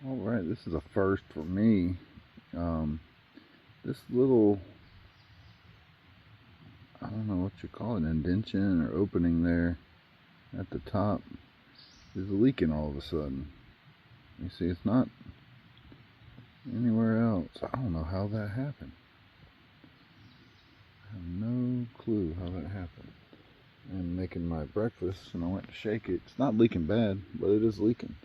All right, this is a first for me. This little, I don't know what you call it, indention or opening there at the top is leaking all of a sudden. You see, it's not anywhere else. I don't know how that happened. I have no clue how that happened. I'm making my breakfast and I went to shake it. It's not leaking bad, but it is leaking.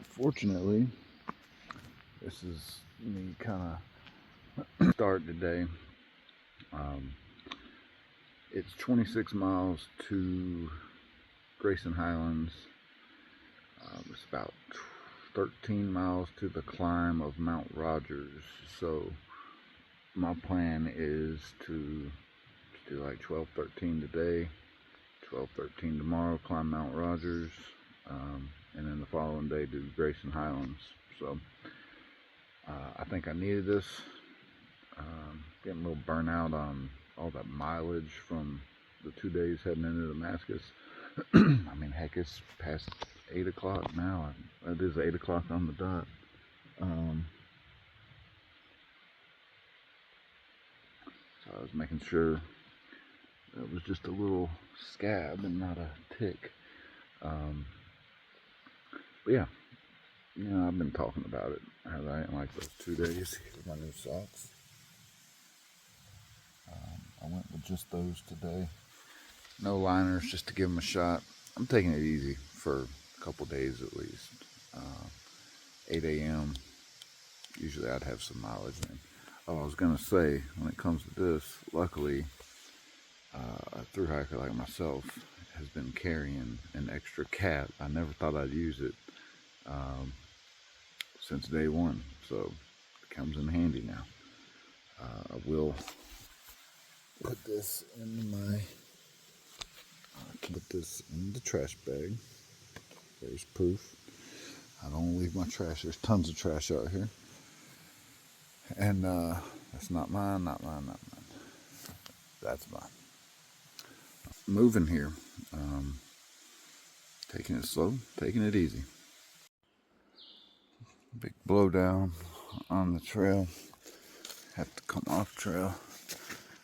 Fortunately, this is me kind of start today. It's 26 miles to Grayson Highlands. It's about 13 miles to the climb of Mount Rogers. So my plan is to do like 12:13 today, 12:13 tomorrow, climb Mount Rogers, and then the following day do Grayson Highlands. So I think I needed this. Getting a little burnout on all that mileage from the 2 days heading into Damascus. I mean, heck, it's past 8 o'clock now. It is 8 o'clock on the dot. So I was making sure it was just a little scab and not a tick. But yeah, I've been talking about it. How I didn't like those 2 days with my new socks. I went with just those today. No liners, just to give them a shot. I'm taking it easy for a couple days at least. 8 a.m. Usually I'd have some mileage in. Oh, I was gonna say, when it comes to this, luckily, a thru hiker like myself has been carrying an extra cap. I never thought I'd use it since day one, so it comes in handy now. I will put this in my, put this in the trash bag. There's proof. I don't leave my trash. There's tons of trash out here. And that's not mine, not mine, not mine. That's mine. Moving here. Taking it slow, taking it easy. Big blowdown on the trail. Have to come off trail.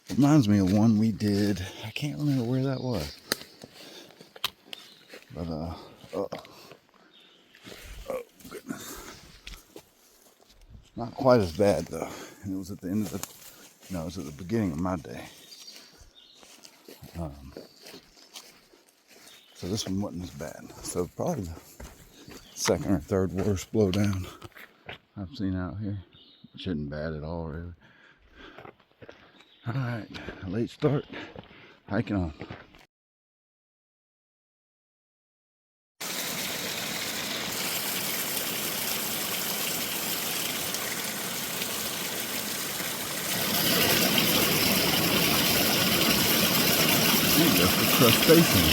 Reminds me of one we did. I can't remember where that was. But oh goodness. Not quite as bad though. And it was at the end of the, no, it was at the beginning of my day. So this one wasn't as bad. So probably the second or third worst blowdown I've seen out here. Which isn't bad at all, really. All right, late start, hiking on. Ooh, that's the crustacean.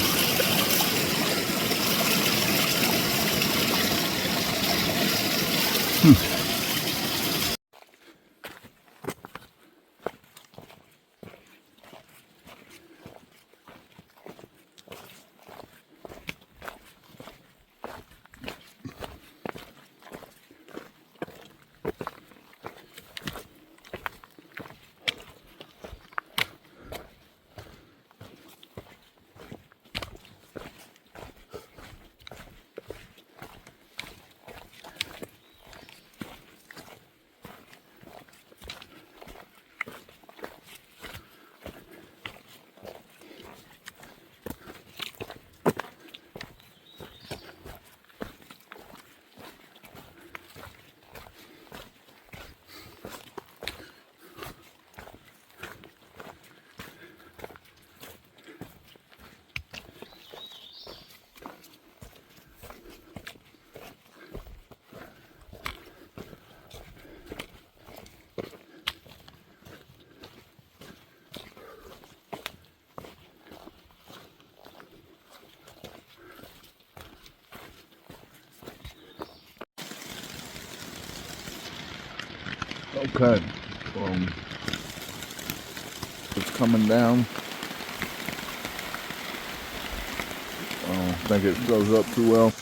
Okay, it's coming down. I don't think it goes up too well.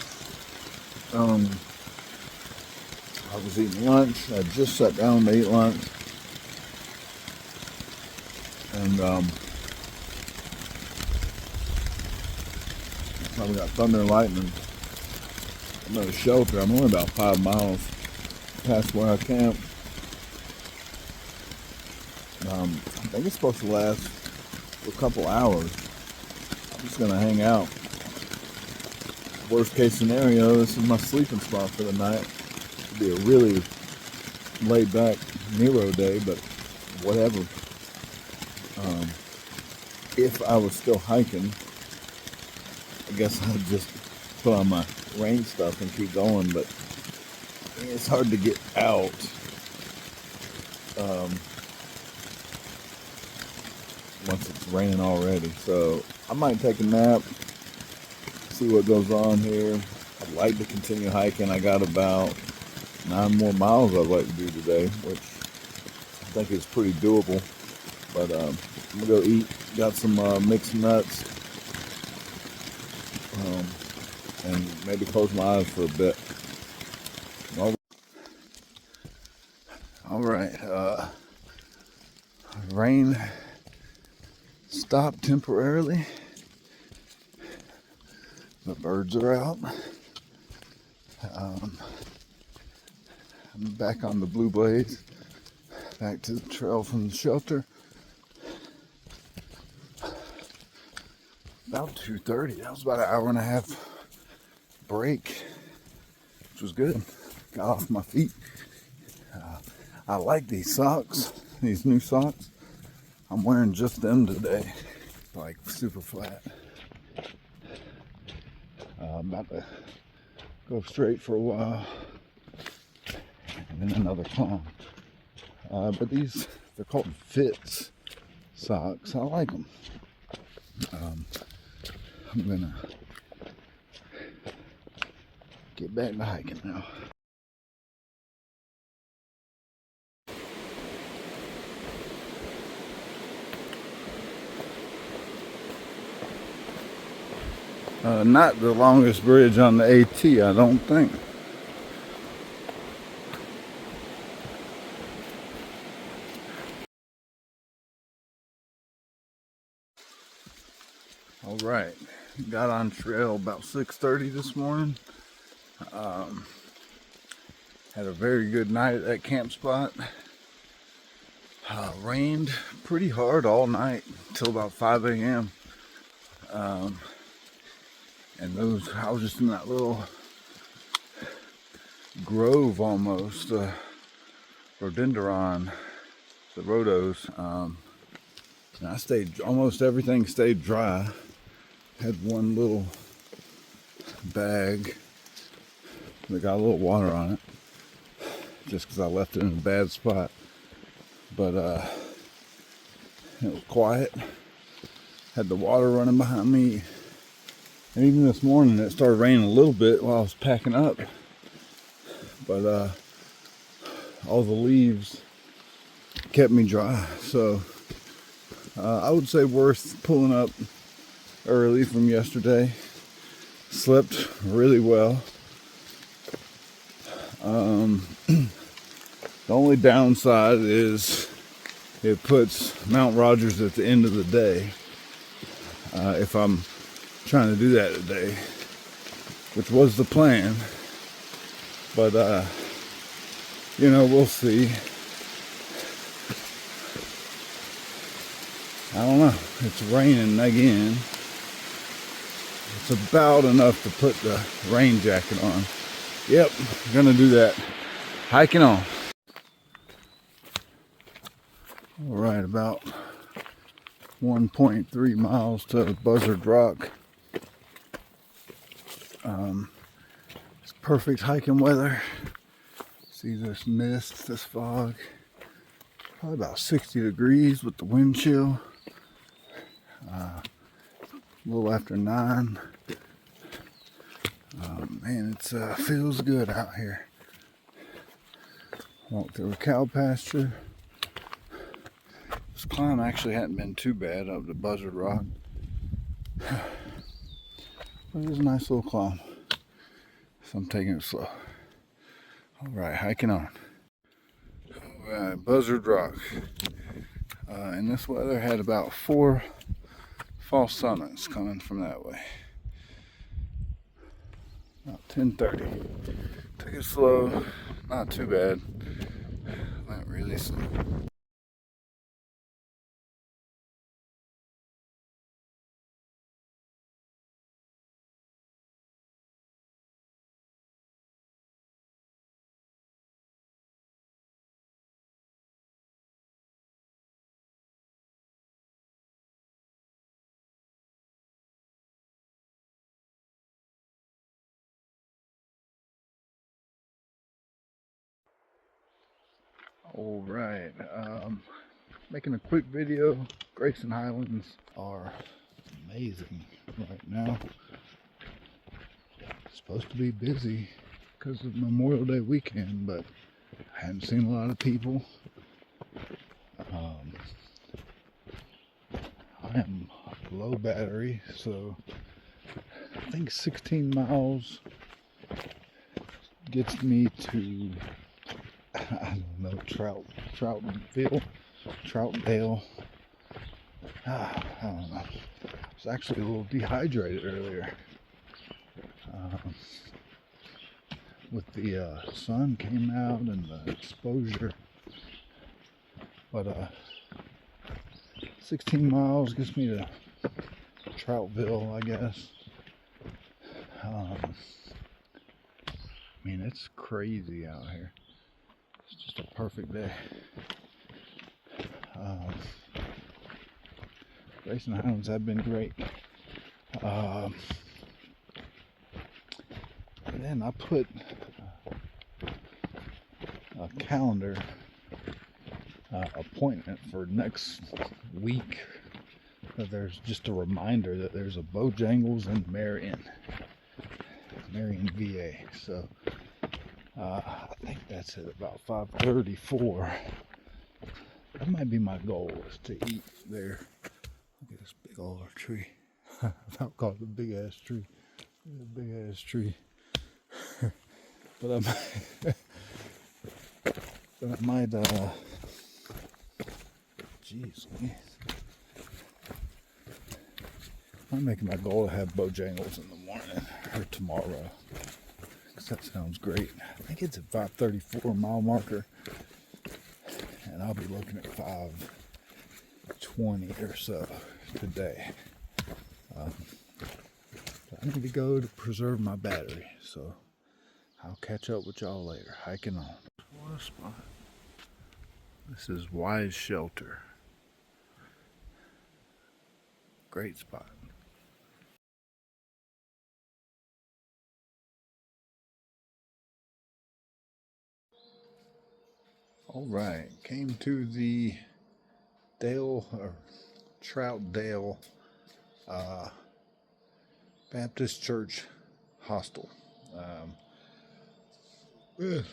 I was eating lunch. I just sat down to eat lunch. And we got thunder and lightning. I'm at a shelter. I'm only about 5 miles past where I camp. I think it's supposed to last for a couple hours. I'm just gonna hang out. Worst case scenario, this is my sleeping spot for the night. It'll be a really laid back Nero day, but whatever. If I was still hiking, I guess I'd just put on my rain stuff and keep going, but it's hard to get out. Once it's raining already. So I might take a nap, see what goes on here. I'd like to continue hiking. I got about 9 more miles I'd like to do today, which I think is pretty doable. But I'm gonna go eat. Got some mixed nuts, and maybe close my eyes for a bit. All right. Rain stopped temporarily. The birds are out. I'm back on the Blue Blaze, back to the trail from the shelter. About 2:30. That was about an hour and a half break, which was good. Got off my feet. I like these socks, these new socks. I'm wearing just them today, like super flat. I'm about to go straight for a while, and then another climb. But these, they're called Fits socks. I like them. I'm gonna get back to hiking now. Not the longest bridge on the AT, I don't think. All right, got on trail about 6:30 this morning. Had a very good night at that camp spot. Rained pretty hard all night until about 5 a.m. And I was just in that little grove almost, rhododendron, the rhodos. And I stayed, almost everything stayed dry. Had one little bag that got a little water on it, just because I left it in a bad spot. But it was quiet. Had the water running behind me. And even this morning it started raining a little bit while I was packing up. But all the leaves kept me dry. So I would say worth pulling up early from yesterday. Slept really well. The only downside is it puts Mount Rogers at the end of the day. If I'm trying to do that today, which was the plan, but you know, we'll see. I don't know. It's raining again. It's about enough to put the rain jacket on. Yep, gonna do that. Hiking on. All right, about 1.3 miles to Buzzard Rock. It's perfect hiking weather. See this mist, this fog. Probably about 60 degrees with the wind chill. A little after 9. Man, it feels good out here. Walked through a cow pasture. This climb actually hadn't been too bad up to Buzzard Rock. But it was a nice little climb. So I'm taking it slow. All right, hiking on. All right, Buzzard Rock. In this weather, had about 4 false summits coming from that way. About 10:30. Took it slow, not too bad. Went really slow. All right, making a quick video. Grayson Highlands are amazing right now. It's supposed to be busy because of Memorial Day weekend, but I haven't seen a lot of people. I am low battery, so I think 16 miles gets me to, I don't know, Troutdale. I don't know. I was actually a little dehydrated earlier. With the sun came out and the exposure. But 16 miles gets me to Troutville, I guess. I mean, it's crazy out here. It's just a perfect day. Grayson Highlands have been great. And then I put a calendar appointment for next week. There's just a reminder that there's a Bojangles in Marion, VA. So I think that's at about 5:34. That might be my goal, is to eat there. Look at this big old tree. I'll call it a big ass tree. A big ass tree. But I might, jeez, I'm making my goal to have Bojangles in the morning or tomorrow, because that sounds great. I think it's at 5:34 mile marker, and I'll be looking at 5:20 or so today. I need to go to preserve my battery, so I'll catch up with y'all later. Hiking on. What a spot. This is Wise Shelter. Great spot. All right, came to the Troutdale Baptist Church Hostel. It's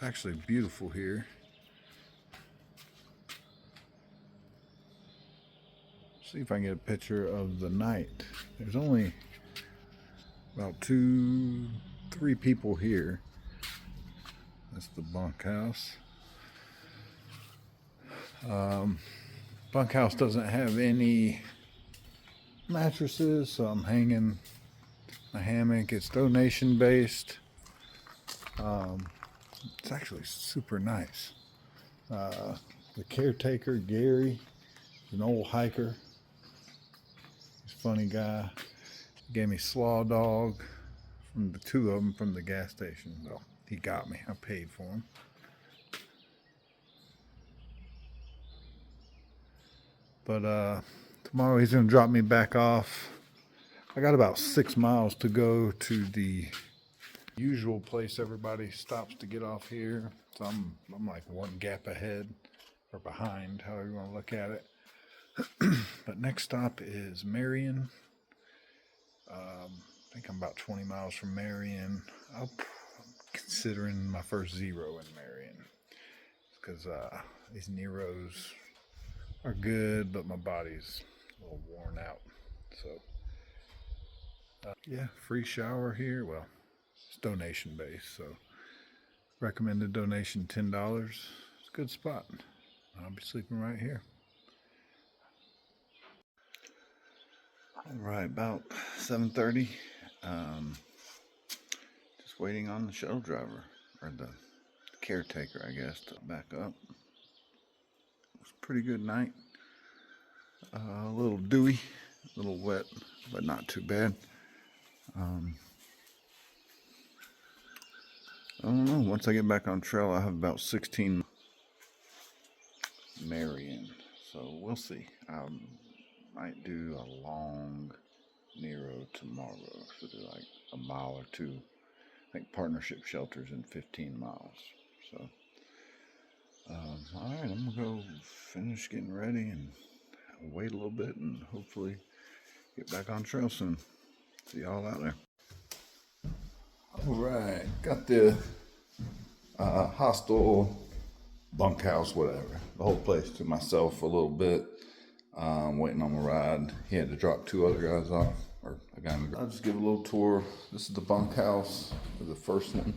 actually beautiful here. See if I can get a picture of the night. There's only about 2-3 people here. That's the bunkhouse. Bunkhouse doesn't have any mattresses, so I'm hanging a hammock. It's donation based. It's actually super nice. The caretaker, Gary, is an old hiker. He's a funny guy. He gave me Slaw Dog from the 2 of them from the gas station. Well, he got me. I paid for him. But tomorrow he's gonna drop me back off. I got about 6 miles to go to the usual place everybody stops to get off here. So I'm like 1 gap ahead or behind, however you want to look at it. But next stop is Marion. I think I'm about 20 miles from Marion. I'm considering my first zero in Marion, because these Neros are good, but my body's a little worn out. So yeah, free shower here. Well, It's donation based, so recommended donation $10. It's a good spot. I'll be sleeping right here. All right, about 7:30. Just waiting on the shuttle driver, or the caretaker, I guess, to back up. It was a pretty good night. A little dewy, a little wet, but not too bad. I don't know. Once I get back on trail, I have about 16 Marion, so we'll see. I might do a long Nero tomorrow, so do like a mile or two. I think partnership shelters in 15 miles. So, all right, I'm gonna go finish getting ready and wait a little bit, and hopefully get back on trail soon. See y'all out there. All right, got the hostel, bunkhouse, whatever, the whole place to myself a little bit. Waiting on my ride. He had to drop 2 other guys off, or a guy. I'll just give a little tour. This is the bunkhouse, the first one,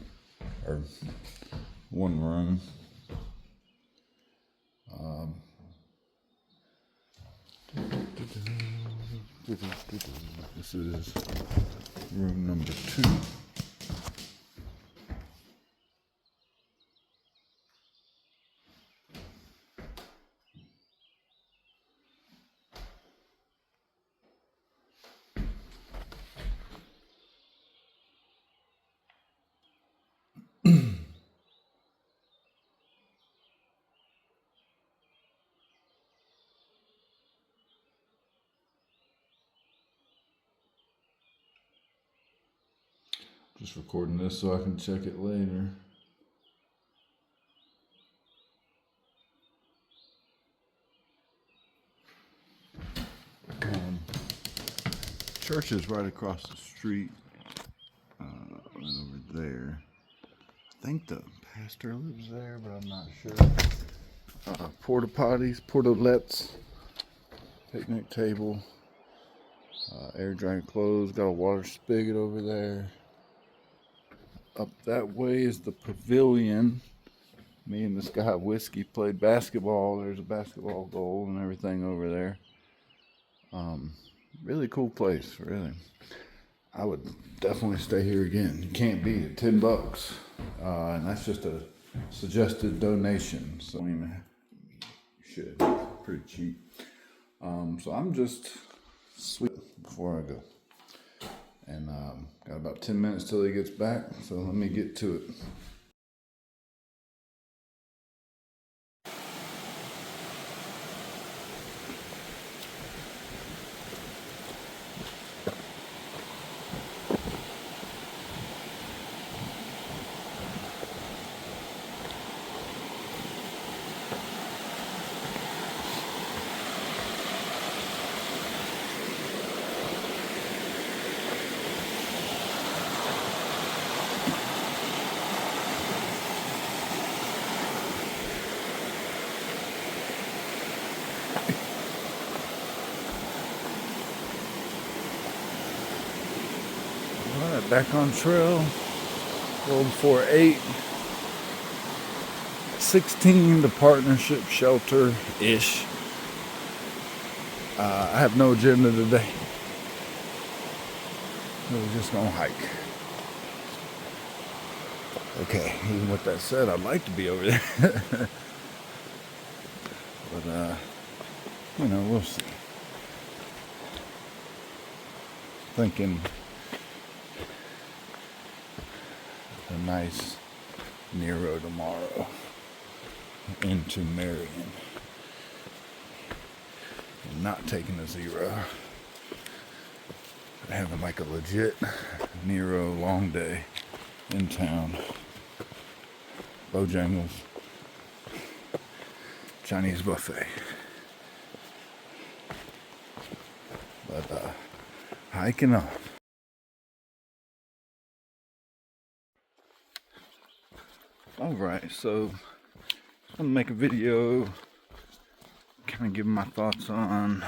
or one room. This is room number 2. Just recording this so I can check it later. Church is right across the street, right over there. I think the pastor lives there, but I'm not sure. Porta potties, portalettes, picnic table, air drying clothes, got a water spigot over there. Up that way is the pavilion. Me and this guy Whiskey played basketball. There's a basketball goal and everything over there. Really cool place, really. I would definitely stay here again. You can't beat it. $10, and that's just a suggested donation. So I mean, you should. Pretty cheap. So I'm just sweet before I go. And got about 10 minutes till he gets back, so let me get to it. Alright, back on trail. A little before 8. 16, the partnership shelter-ish. I have no agenda today. We're just gonna hike. Okay, even with that said, I'd like to be over there. But, we'll see. Thinking a nice Nero tomorrow into Marion. And not taking a 0. But having like a legit Nero long day in town. Bojangles. Chinese buffet. But hiking up. Alright, so I'm gonna make a video kind of giving my thoughts on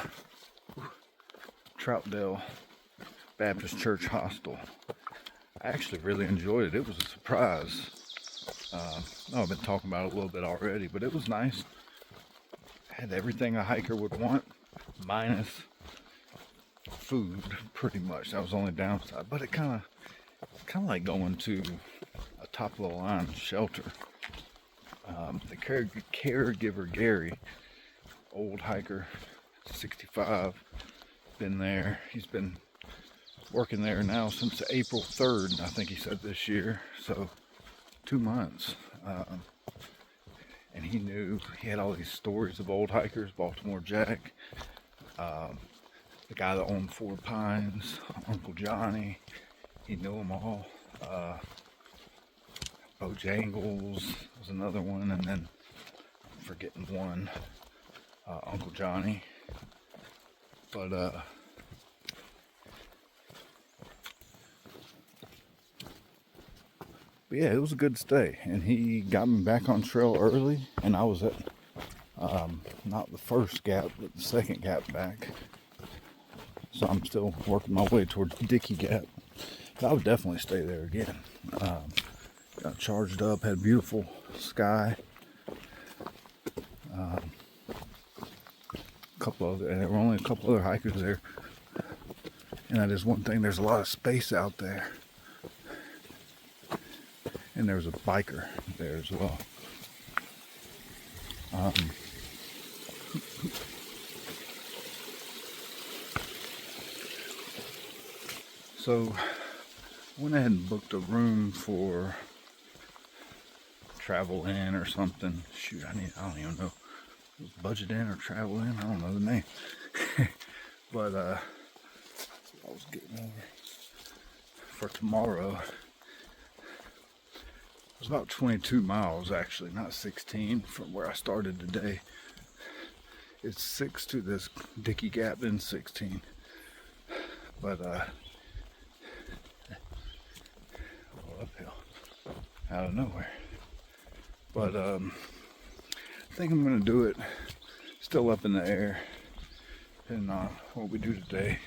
Troutdale Baptist Church Hostel. I actually really enjoyed it. It was a surprise. I've been talking about it a little bit already, but it was nice. Had everything a hiker would want, minus food, pretty much. That was the only downside. But it kind of like going to a top of the line shelter. The caregiver Gary, old hiker, 65, been there. He's been working there now since April 3rd, I think he said, this year. So 2 months. And he knew, he had all these stories of old hikers, Baltimore Jack, the guy that owned Four Pines, Uncle Johnny, he knew them all. Bojangles was another one, and then I'm forgetting one, Uncle Johnny. But yeah, it was a good stay, and he got me back on trail early, and I was at not the first gap, but the second gap back. So I'm still working my way towards Dickey Gap. But I would definitely stay there again. Got charged up, had beautiful sky. There were only a couple other hikers there, and that is one thing. There's a lot of space out there. And there was a biker there as well. So went ahead and booked a room for Travel Inn or something. Shoot, I don't even know. It was Budget Inn or Travel Inn. I don't know the name. But I was getting over for tomorrow. It was about 22 miles actually, not 16 from where I started today. It's 6 to this Dickey Gap, then 16. But uphill out of nowhere. But I think I'm gonna do it. Still up in the air, depending on what we do today.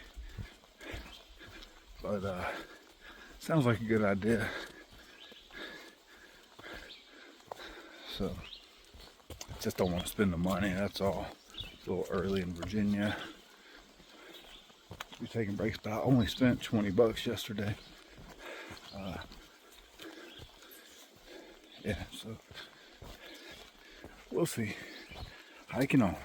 But sounds like a good idea. So just don't want to spend the money, that's all. It's a little early in Virginia. Be taking breaks, but I only spent $20 yesterday. Yeah, so we'll see. Hiking on.